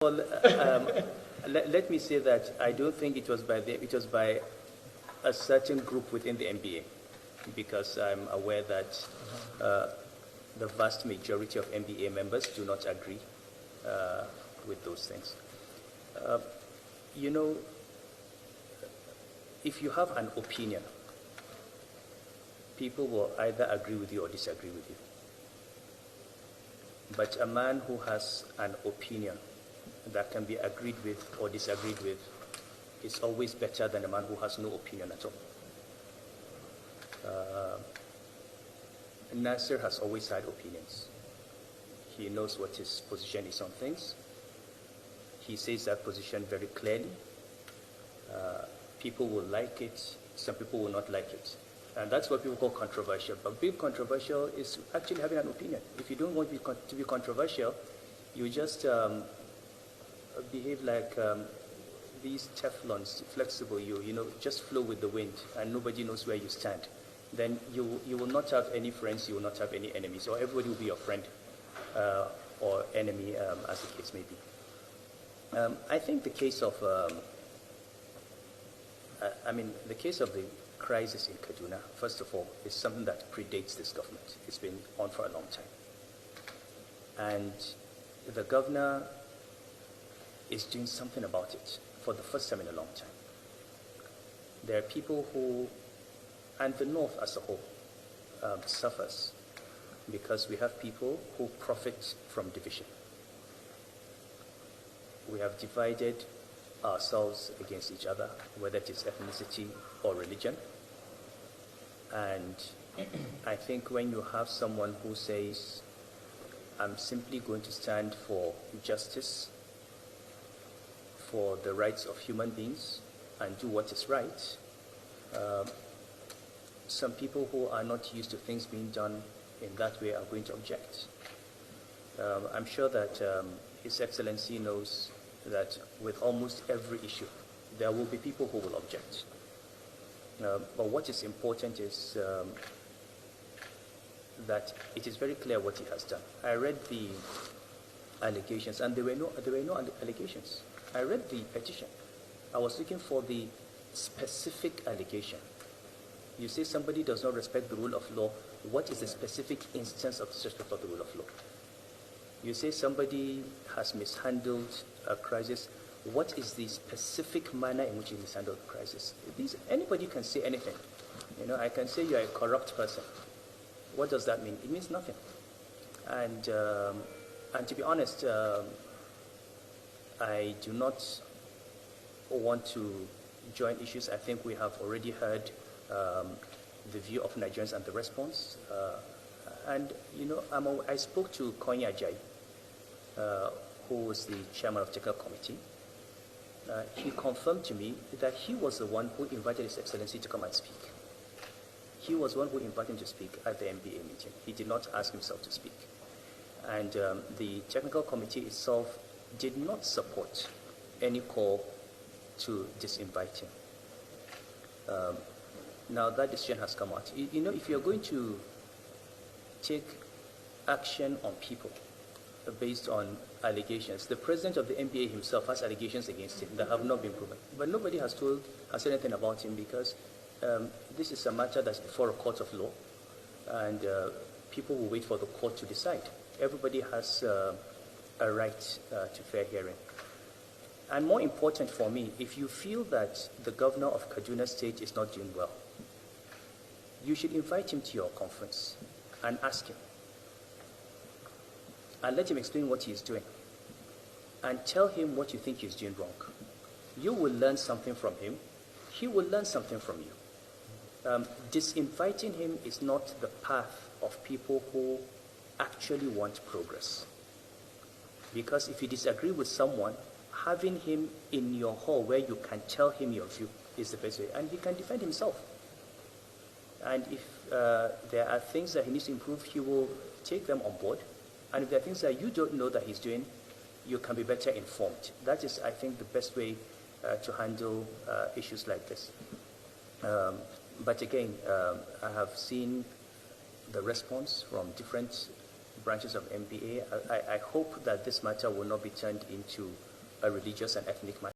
Well, let me say that I don't think it was by a certain group within the NBA, because I'm aware that the vast majority of NBA members do not agree with those things. You know, if you have an opinion, people will either agree with you or disagree with you. But a man who has an opinion that can be agreed with or disagreed with is always better than a man who has no opinion at all. Nasir has always had opinions. He knows what his position is on things. He says that position very clearly. People will like it, some people will not like it. And that's what people call controversial. But being controversial is actually having an opinion. If you don't want to be controversial, you just behave like these Teflons, flexible, you know, just flow with the wind and nobody knows where you stand. Then you will not have any friends, you will not have any enemies, or everybody will be your friend or enemy, as the case may be. I think the case of, the case of the crisis in Kaduna, first of all, is something that predates this government. It's been on for a long time. And the governor is doing something about it for the first time in a long time. There are people who, and the North as a whole, suffers because we have people who profit from division. We have divided ourselves against each other, whether it is ethnicity or religion. And I think when you have someone who says, I'm simply going to stand for justice, for the rights of human beings, and do what is right, some people who are not used to things being done in that way are going to object. I'm sure that His Excellency knows that with almost every issue, there will be people who will object. But what is important is that it is very clear what he has done. I read the allegations, and there were no allegations. I read the petition. I was looking for the specific allegation. You say somebody does not respect the rule of law. What is the specific instance of disrespect of the rule of law? You say somebody has mishandled a crisis. What is the specific manner in which he mishandled the crisis? Anybody can say anything. You know, I can say you are a corrupt person. What does that mean? It means nothing. And to be honest, I do not want to join issues. I think we have already heard the view of Nigerians and the response. And, you know, I spoke to Konya Ajayi, who was the chairman of the technical committee. He confirmed to me that he was the one who invited His Excellency to come and speak. He was the one who invited him to speak at the MBA meeting. He did not ask himself to speak. And the technical committee itself did not support any call to disinvite him. Now that decision has come out. You know, if you're going to take action on people based on allegations, the president of the NBA himself has allegations against him that have not been proven. But nobody has said anything about him because this is a matter that's before a court of law, and people will wait for the court to decide. Everybody has a right to fair hearing. And more important for me, if you feel that the governor of Kaduna State is not doing well, you should invite him to your conference and ask him. And let him explain what he is doing. And tell him what you think he's doing wrong. You will learn something from him. He will learn something from you. Disinviting him is not the path of people who actually want progress. Because if you disagree with someone, having him in your hall where you can tell him your view is the best way. And he can defend himself. And if there are things that he needs to improve, he will take them on board. And if there are things that you don't know that he's doing, you can be better informed. That is, I think, the best way to handle issues like this. But again, I have seen the response from different branches of MBA. I hope that this matter will not be turned into a religious and ethnic matter.